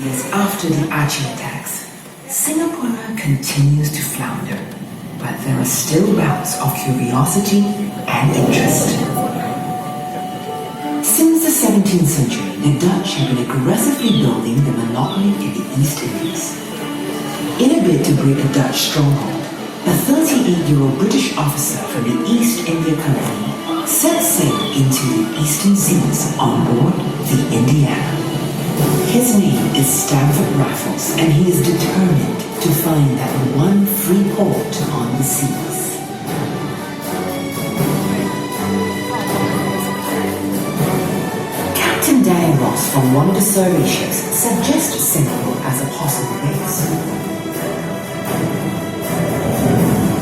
Years after the Aceh attacks, Singapore continues to flounder, but there are still bouts of curiosity and interest. Since the 17th century, the Dutch have been aggressively building the monopoly in the East Indies. In a bid to break the Dutch stronghold, a 38-year-old British officer from the East India Company set sail into the eastern seas on board the Indiana. His name is Stamford Raffles, and he is determined to find that one free port on the seas. Captain Dan Ross from one of the survey ships suggests Singapore as a possible base.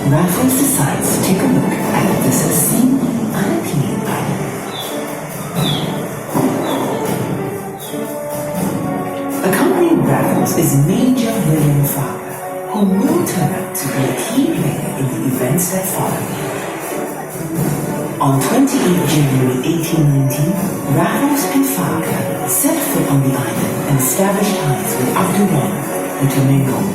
Raffles decides to take a look at this seemingly unappealing island. Accompanying Raffles is Major William Farquhar, who will turn out to be a key player in the events that follow. On 28 January 1819, Raffles and Farquhar set foot on the island and established ties with Abdullah, the Temenggong.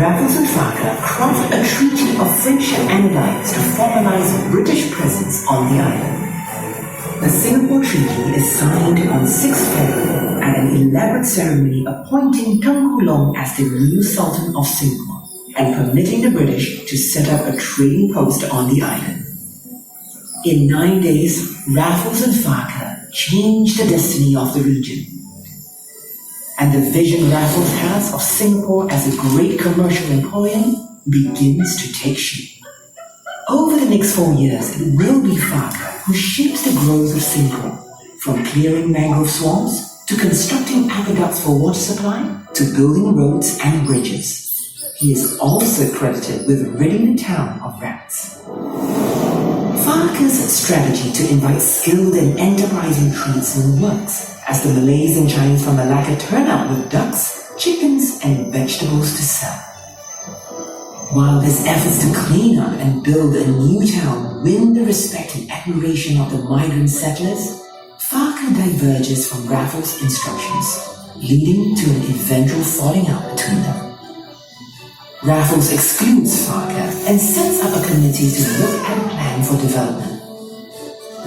Raffles and Farquhar craft a treaty of friendship and alliance to formalize British presence on the island. The Singapore Treaty is signed on 6 February at an elaborate ceremony appointing Tunku Long as the new Sultan of Singapore and permitting the British to set up a trading post on the island. In 9 days, Raffles and Farquhar changed the destiny of the region. And the vision Raffles has of Singapore as a great commercial emporium begins to take shape. Over the next 4 years, it will be Farquhar who shapes the growth of Singapore, from clearing mangrove swamps to constructing aqueducts for water supply to building roads and bridges. He is also credited with ridding the town of rats. Farquhar's strategy to invite skilled and enterprising tradesmen works, as the Malays and Chinese from Malacca turn out with ducks, chickens, and vegetables to sell. While his efforts to clean up and build a new town win the respect and admiration of the migrant settlers, Farquhar diverges from Raffles' instructions, leading to an eventual falling out between them. Raffles excludes Farquhar and sets up a committee to look at a plan for development.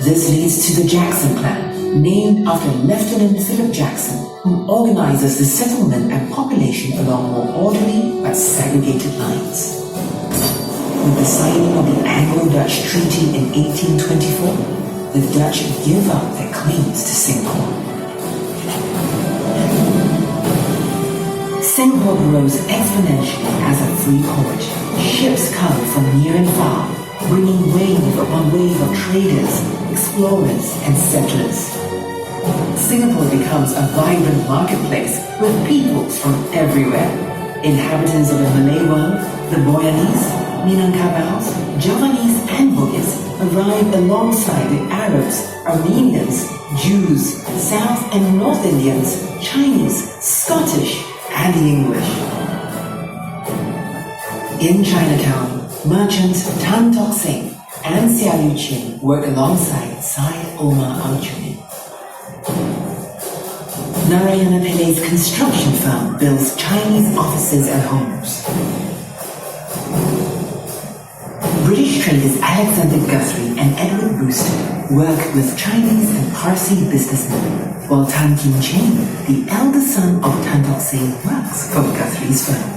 This leads to the Jackson Plan, named after Lieutenant Philip Jackson, who organizes the settlement and population along more orderly but segregated lines. With the signing of the Anglo-Dutch Treaty in 1824, the Dutch give up their claims to Singapore. Singapore grows exponentially as a free port. Ships come from near and far, bringing wave upon wave of traders, explorers, and settlers. Singapore becomes a vibrant marketplace with peoples from everywhere. Inhabitants of the Malay world, the Boyanese, Minangkabaus, Javanese, and Bugis arrive alongside the Arabs, Armenians, Jews, South and North Indians, Chinese, Scottish, and the English. In Chinatown, merchants Tan Tock Seng and Sia Yu Chin work alongside Syed Omar Al-Junaid. Narayana Pilay's construction firm builds Chinese offices and homes. British traders Alexander Guthrie and Edward Brewster work with Chinese and Parsi businessmen, while Tan Kim Cheng, the elder son of Tan Tock Seng, works for Guthrie's firm.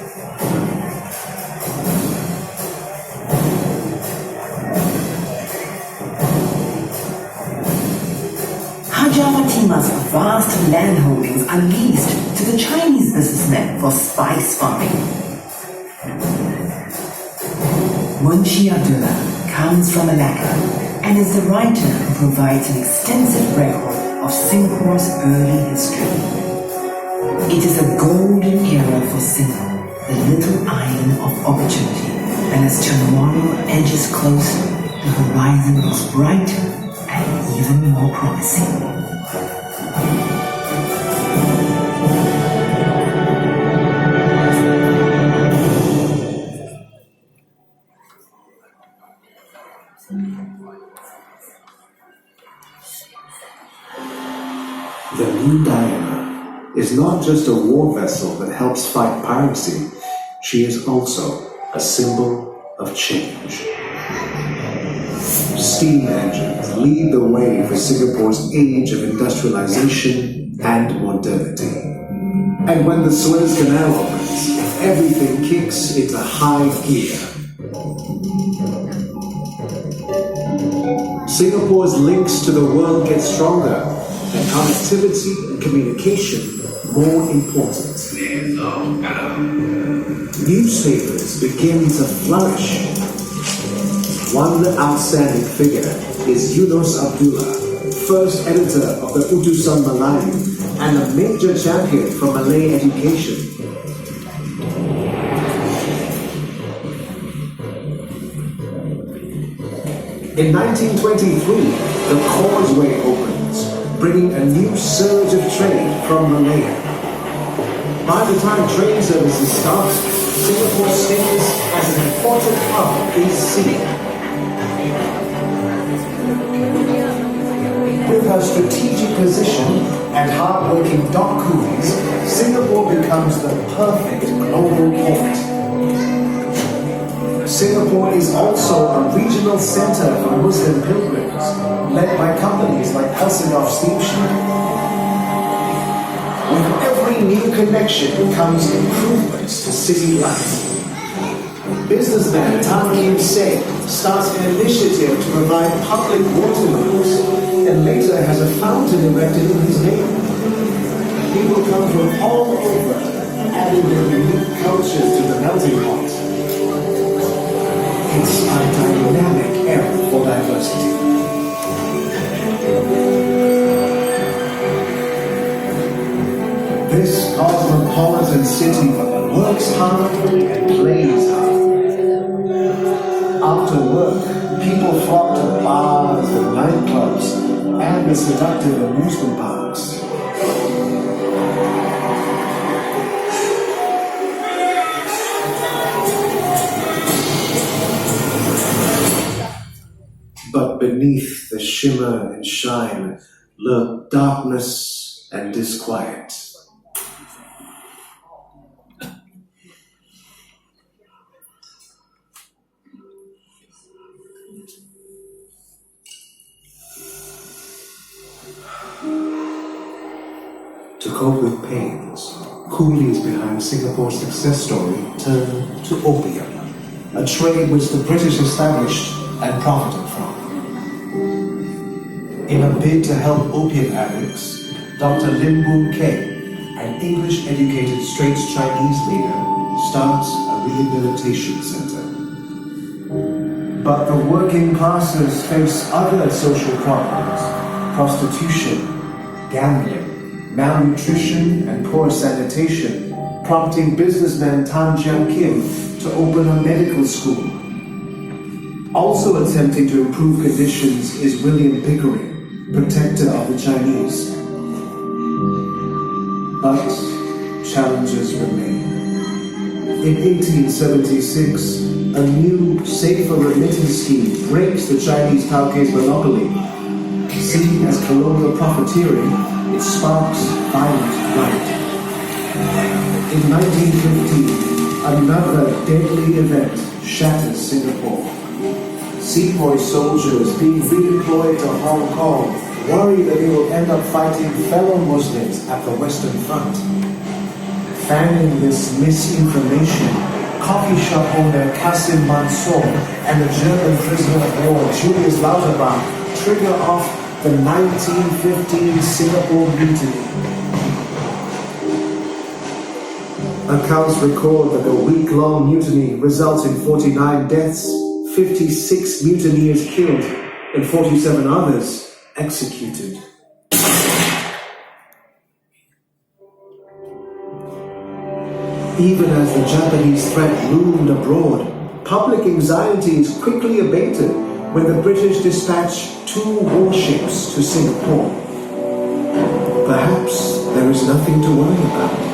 Hajar Fatima's vast land holdings are leased to the Chinese businessmen for spice farming. Munshi Abdullah comes from Malacca and is the writer who provides an extensive record of Singapore's early history. It is a golden era for Singapore, the little island of opportunity, and as tomorrow edges closer, the horizon looks brighter and even more promising. The new diagram is is not just a war vessel that helps fight piracy, she is also a symbol of change. Steam engines lead the way for Singapore's age of industrialization and modernity. And when the Suez Canal opens, everything kicks into high gear. Singapore's links to the world get stronger, and connectivity and communication more important. Newspapers begin to flourish. One outstanding figure is Yunus Abdullah, first editor of the Utusan Melayu and a major champion for Malay education. In 1923, the causeway opens, bringing a new surge of trade from Malaya. By the time train services start, Singapore stays as an important hub in the sea. With her strategic position and hard-working dock coolies, Singapore becomes the perfect global port. Singapore is also a regional center for Muslim pilgrims, led by companies like Elsinore Steamship. With every new connection comes improvements to city life. Businessman Tan Kim Seng starts an initiative to provide public waterways and later has a fountain erected in his name. People come from all over, adding their unique cultures to the melting pot. It's a dynamic era for diversity. This cosmopolitan city works hard and plays hard. After work, people flock to bars and nightclubs and the seductive amusement parks. But beneath the shimmer and shine lurk darkness and disquiet. To cope with pains, coolies behind Singapore's success story turn to opium, a trade which the British established and profited from. In a bid to help opium addicts, Dr. Lim Boon Keng, an English-educated Straits Chinese leader, starts a rehabilitation center. But the working classes face other social problems: prostitution, gambling, malnutrition, and poor sanitation, prompting businessman Tan Jiang Kim to open a medical school. Also attempting to improve conditions is William Pickering, protector of the Chinese. But challenges remain. In 1876, a new, safer remittance scheme breaks the Chinese Tauke's monopoly. Seen as colonial profiteering, it sparks violent riot. In 1915, another deadly event shatters Singapore. Sepoy soldiers being redeployed to Hong Kong worry that they will end up fighting fellow Muslims at the Western Front. Fanning this misinformation, coffee shop owner Qasim Mansour and the German prisoner of war Julius Lauterbach trigger off the 1915 Singapore Mutiny. Accounts record that the week-long mutiny results in 49 deaths, 56 mutineers killed, and 47 others executed. Even as the Japanese threat loomed abroad, public anxiety is quickly abated when the British dispatch 2 warships to Singapore. Perhaps there is nothing to worry about.